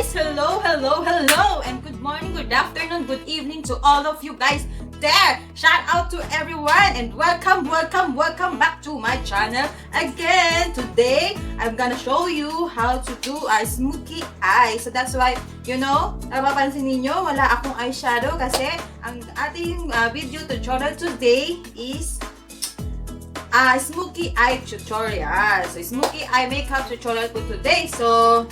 guys! Hello, hello, hello! And good morning, good afternoon, good evening to all of you guys there! Shout out to everyone and welcome back to my channel again! Today, I'm gonna show you how to do a smoky eye. So that's why, napapansin ninyo, wala akong eyeshadow kasi ang ating video tutorial today is smoky eye tutorial. So, smoky eye makeup tutorial po today. So,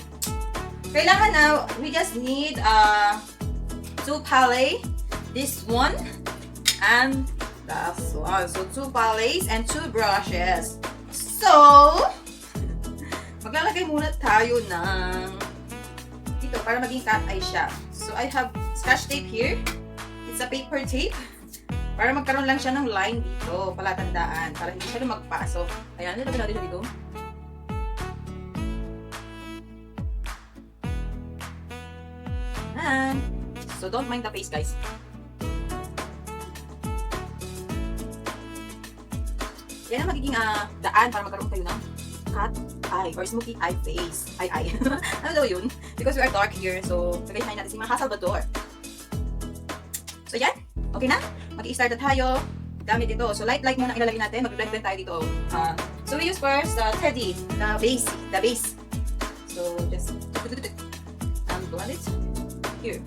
kailangan na, we just need two palette, this one, and that's one. So, two palettes and two brushes. So, maglalagay muna tayo ng dito para maging cat eye siya. So, I have scotch tape here. It's a paper tape. Para magkaroon lang siya ng line dito, palatandaan, para hindi siya lumagpas. So, ayan, nilagay natin siya dito. And, so don't mind the face, guys. Yan ang magiging daan para magkaroon tayo ng cat eye or smoky eye face. Eye. Ano daw yun? Because we are dark here, so lagay natin si Mga Salvador. So, yan. Okay na? Mag-i-start na tayo gamit ito. So, light muna ilalagay natin. Mag-blend tayo dito. So, we use first the teddy, the base. So, just blend it here.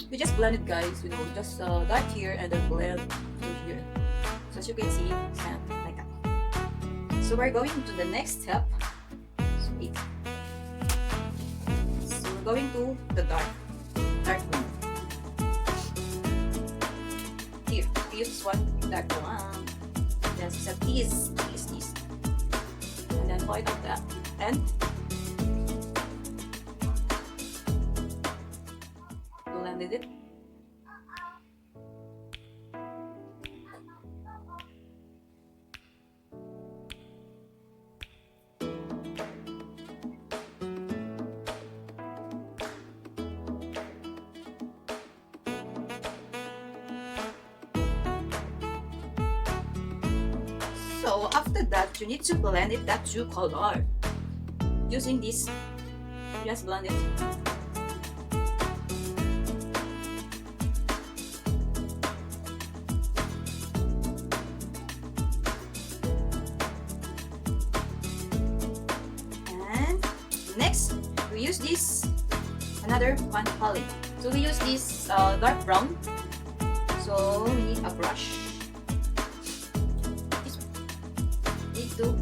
We just blend it, guys, just dark here and then blend to here. So as you can see, like that. So we're going to the next step. So we're going to the dark one. Here, we use this one, dark one. Then set these. And then point out that. And blended it. So after that, you need to blend it that two color. Using this, just blend it. Next, we use this another one palette. So we use this dark brown. So we need a brush. This one. Need to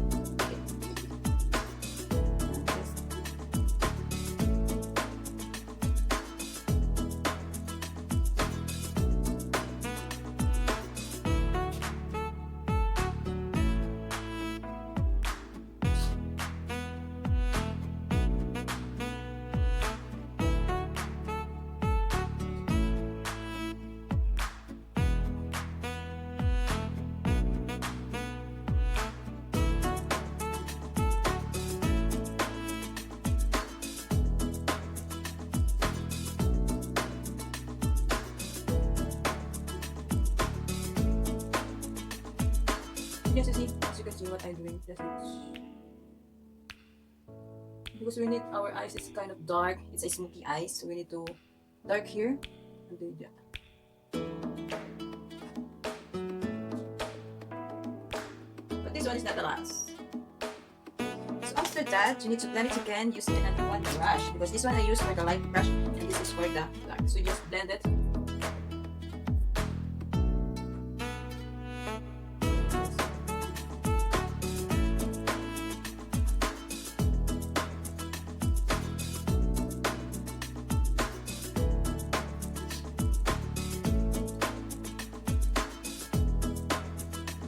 just to see, as you can see what I'm doing, just because we need our eyes is kind of dark, it's a smoky eyes, so we need to dark here and do that. But this one is not the last. So after that, you need to blend it again using another one brush, because this one I use for the light brush and this is for the dark. So you just blend it.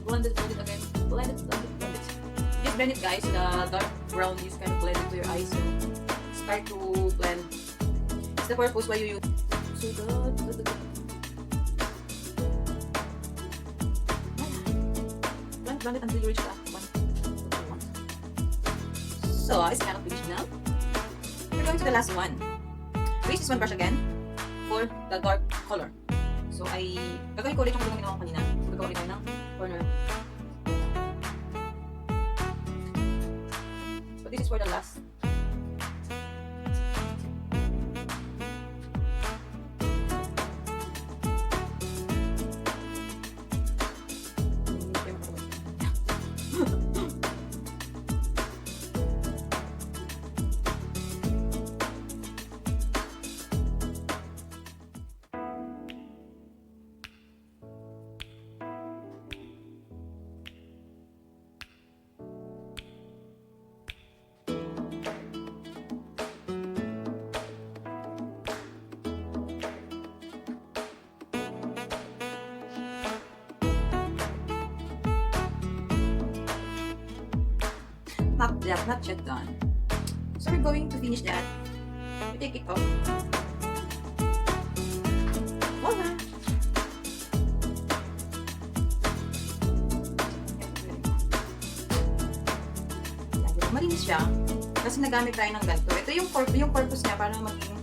Blend it again. Blend it. blend it guys, the dark brown is kind of blend into your eyes. So start to blend. It's the purpose why you use. So blend it until you reach that one. So it's kind of finished now. We're going to the last one. Use this one brush again for the dark color. So gagawin ko ulit yung ginawa ko kanina. So gagawin tayo ng corner. So this is for the last. Not yet done. So we're going to finish that. We take it off. Voila! Malinis siya. Kasi nagamit tayo ng ganito. Ito yung purpose niya para maging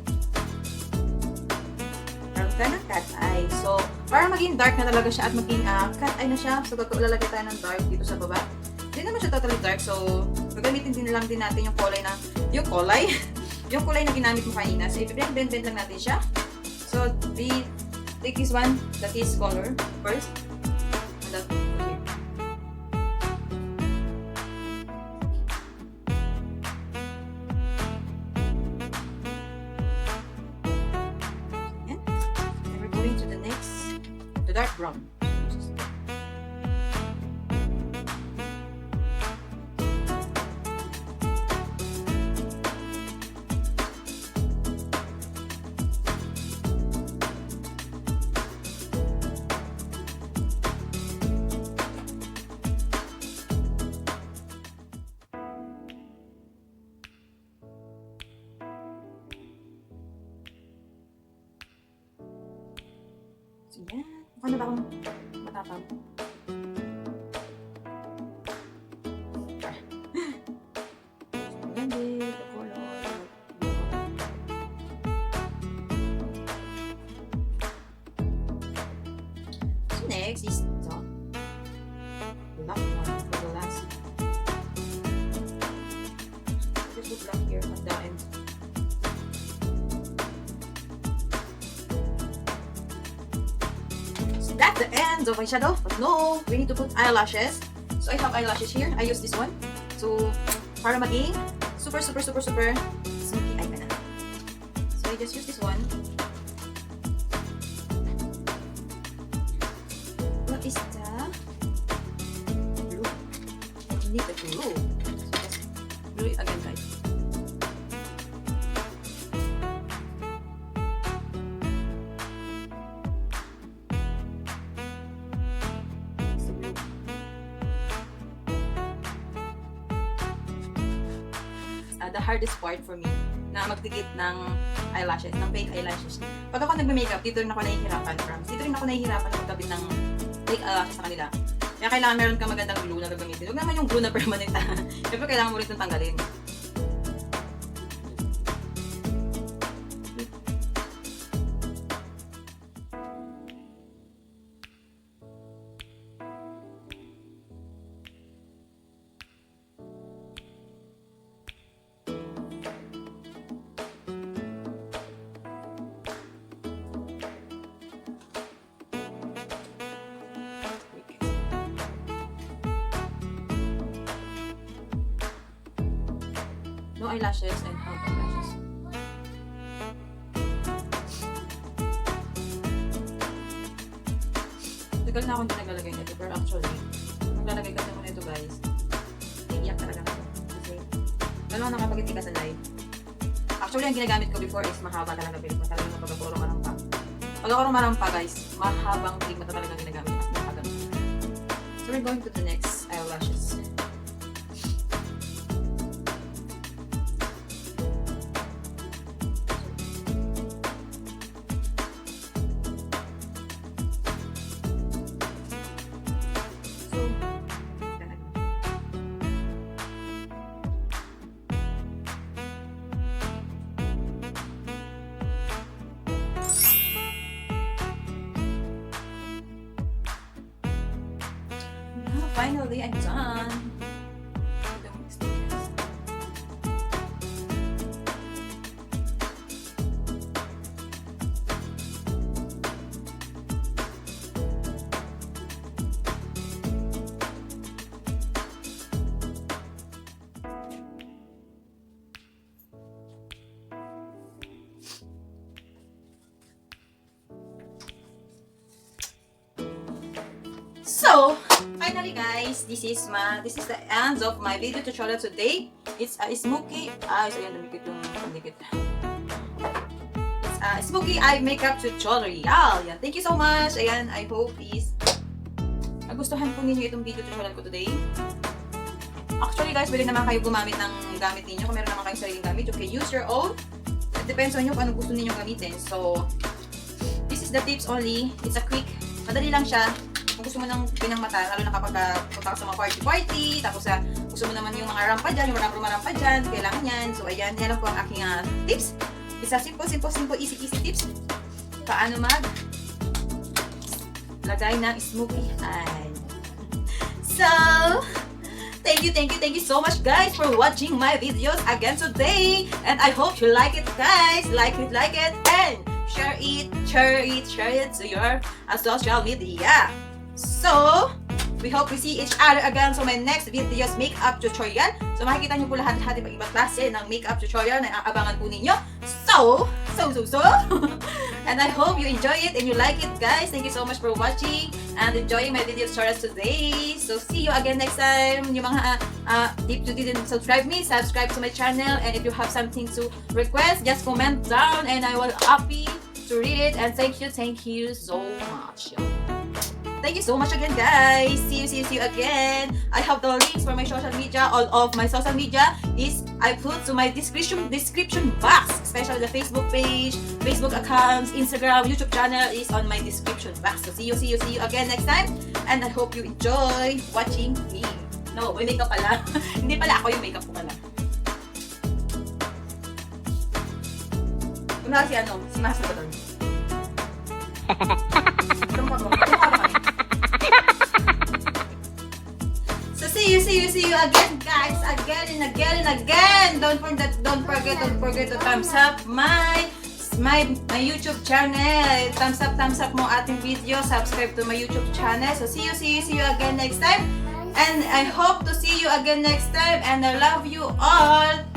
cat eye. So, para maging dark na talaga siya at maging cat eye na siya. So, lalagay tayo ng dark dito sa baba. Hindi naman siya totally dark. So, gagamitin din lang din natin yung kulay na na ginamit mo kanina. So, i-blend lang natin siya. So, we take this one, that is color first. And that, okay. And we're going to the next, the dark brown. So, yan. Mukha na ba akong matapang? Yan din. The color. So, next is the black one for the last. Just put black here at the end. That's the end of my shadow, but no, we need to put eyelashes. So I have eyelashes here. I use this one. So para maging super smoky eye ka na. So I just use this one. What is the blue? I need the blue. So just blue it again, guys. The hardest part for me na magdikit ng eyelashes, ng fake eyelashes. Pag ako nagme-makeup, dito rin ako nahihirapan. Dito rin ako nahihirapan na magkabit ng fake eyelashes sa kanila. Kaya kailangan meron ka magandang glue na gagamitin. Huwag naman yung glue na permanent. Siyempre kailangan mo rin itong tanggalin. No eyelashes and out eyelashes. Tagal na akong naglalagay nito, pero actually, maglalagay kasi ako nito guys. Iiyak talaga ako. Kasi, gano'n nakapagiti ka sa live. Actually, ang ginagamit ko before is mahaba talaga pilik mo. Talagang pagkakuro ka ng pa. Pagkakuro marampa guys, mahabang pilik mo talaga ginagamit. So, we're going to the next eyelashes. finally, I'm done. So, finally guys, this is the end of my video tutorial today. It's a smoky eye. So, ayan, dumikit yung pandikit. It's a smoky eye makeup tutorial. Yeah, thank you so much. Ayan, I hope is nagustuhan po ninyo itong video tutorial ko today. Actually guys, pwede naman kayo gumamit ng gamit ninyo. Kung meron naman kayong sariling gamit, you can use your own. It depends on you kung anong gusto ninyong gamitin. So, this is the tips only. It's a quick, madali lang siya. Kung gusto mo ng pinang mata, lalo na kapag punta ka sa mga party-party, tapos gusto mo naman yung mga rampa dyan, yung mga rampa dyan, kailangan yan. So, ayan, yan lang po ang aking tips. Isa simple, easy tips. Paano lagay ng smoky eye. So, thank you so much guys for watching my videos again today. And I hope you like it guys. Like it, and share it to your social media. So, we hope we see each other again sa my next videos makeup tutorial. So, makikita nyo po lahat ng ibang klase ng makeup tutorial na aabangan po ninyo. So. And I hope you enjoy it and you like it guys. Thank you so much for watching and enjoying my video tutorials today. So, see you again next time. Yung mga if you didn't subscribe to my channel. And if you have something to request, just comment down and I will happy to read it. And thank you so much. Thank you so much again guys. See you again. I have the links for my social media. All of my social media is I put to my description box. Especially the Facebook page, Facebook accounts, Instagram, YouTube channel is on my description box. So see you again next time. And I hope you enjoy watching me. No, may makeup pala. Hindi pala ako yung makeup ko pala. Kuna si Master doon. So see you again guys, again. Don't forget to thumbs up my YouTube channel. Thumbs up mo ating video. Subscribe to my YouTube channel. So see you again next time. And I hope to see you again next time. And I love you all.